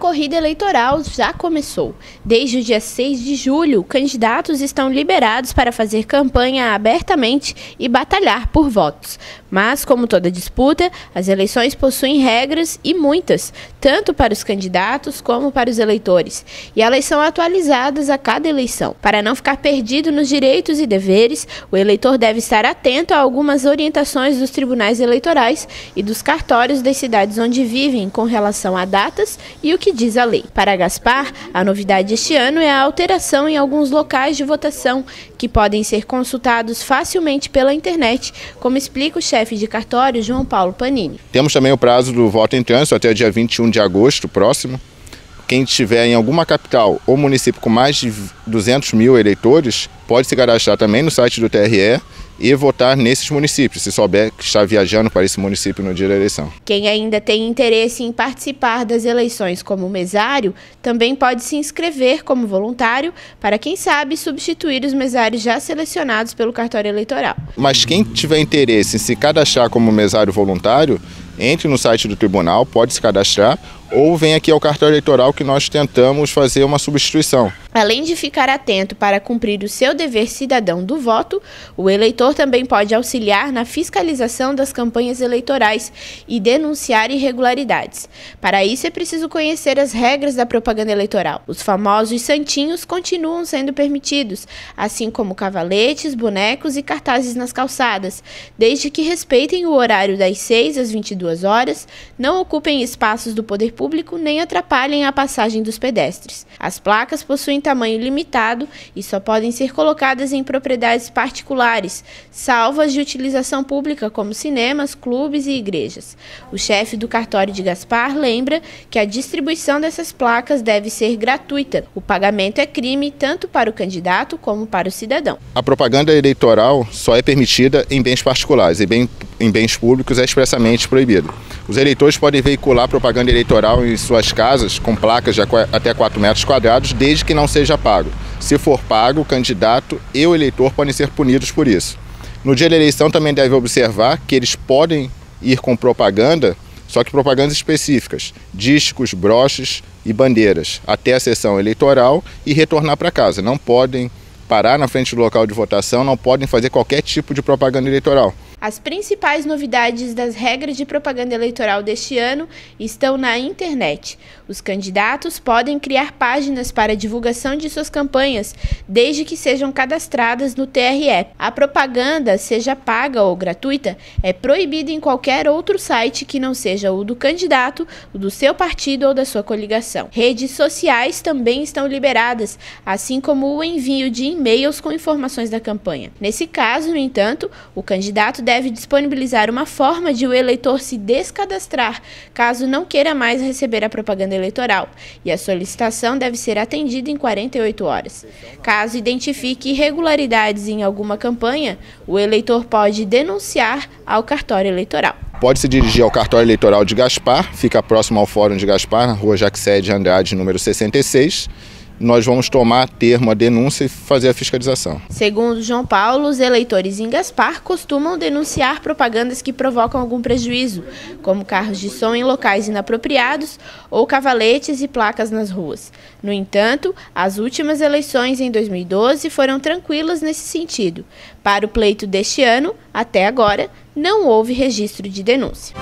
corrida eleitoral já começou. Desde o dia 6 de julho, candidatos estão liberados para fazer campanha abertamente e batalhar por votos. Mas, como toda disputa, as eleições possuem regras e muitas, tanto para os candidatos como para os eleitores. E elas são atualizadas a cada eleição. Para não ficar perdido nos direitos e deveres, o eleitor deve estar atento a algumas orientações dos tribunais eleitorais e dos cartórios das cidades onde vivem com relação a datas e o que diz a lei. Para Gaspar, a novidade este ano é a alteração em alguns locais de votação, que podem ser consultados facilmente pela internet, como explica o chefe de cartório, João Paulo Panini. Temos também o prazo do voto em trânsito até o dia 21 de agosto próximo. Quem estiver em alguma capital ou município com mais de 200 mil eleitores pode se cadastrar também no site do TRE e votar nesses municípios, se souber que está viajando para esse município no dia da eleição. Quem ainda tem interesse em participar das eleições como mesário, também pode se inscrever como voluntário para, quem sabe, substituir os mesários já selecionados pelo cartório eleitoral. Mas quem tiver interesse em se cadastrar como mesário voluntário, entre no site do tribunal, pode se cadastrar ou vem aqui ao cartório eleitoral que nós tentamos fazer uma substituição. Além de ficar atento para cumprir o seu dever cidadão do voto, o eleitor também pode auxiliar na fiscalização das campanhas eleitorais e denunciar irregularidades. Para isso é preciso conhecer as regras da propaganda eleitoral. Os famosos santinhos continuam sendo permitidos, assim como cavaletes, bonecos e cartazes nas calçadas, desde que respeitem o horário das 6 às 22 horas, não ocupem espaços do poder público nem atrapalhem a passagem dos pedestres. As placas possuem tamanho limitado e só podem ser colocadas em propriedades particulares, salvas de utilização pública como cinemas, clubes e igrejas. O chefe do cartório de Gaspar lembra que a distribuição dessas placas deve ser gratuita. O pagamento é crime tanto para o candidato como para o cidadão. A propaganda eleitoral só é permitida em bens particulares e em bens públicos é expressamente proibido. Os eleitores podem veicular propaganda eleitoral em suas casas com placas de até 4 metros quadrados, desde que não seja pago. Se for pago, o candidato e o eleitor podem ser punidos por isso. No dia da eleição também deve observar que eles podem ir com propaganda, só que propagandas específicas, dísticos, broches e bandeiras, até a sessão eleitoral e retornar para casa. Não podem parar na frente do local de votação, não podem fazer qualquer tipo de propaganda eleitoral. As principais novidades das regras de propaganda eleitoral deste ano estão na internet. Os candidatos podem criar páginas para divulgação de suas campanhas, desde que sejam cadastradas no TRE. A propaganda, seja paga ou gratuita, é proibida em qualquer outro site que não seja o do candidato, o do seu partido ou da sua coligação. Redes sociais também estão liberadas, assim como o envio de e-mails com informações da campanha. Nesse caso, no entanto, o candidato deve disponibilizar uma forma de o eleitor se descadastrar, caso não queira mais receber a propaganda eleitoral, e a solicitação deve ser atendida em 48 horas. Caso identifique irregularidades em alguma campanha, o eleitor pode denunciar ao cartório eleitoral. Pode se dirigir ao cartório eleitoral de Gaspar, fica próximo ao Fórum de Gaspar, na rua Jaxé de Andrade, número 66. Nós vamos tomar termo a denúncia e fazer a fiscalização. Segundo João Paulo, os eleitores em Gaspar costumam denunciar propagandas que provocam algum prejuízo, como carros de som em locais inapropriados ou cavaletes e placas nas ruas. No entanto, as últimas eleições em 2012 foram tranquilas nesse sentido. Para o pleito deste ano, até agora, não houve registro de denúncia.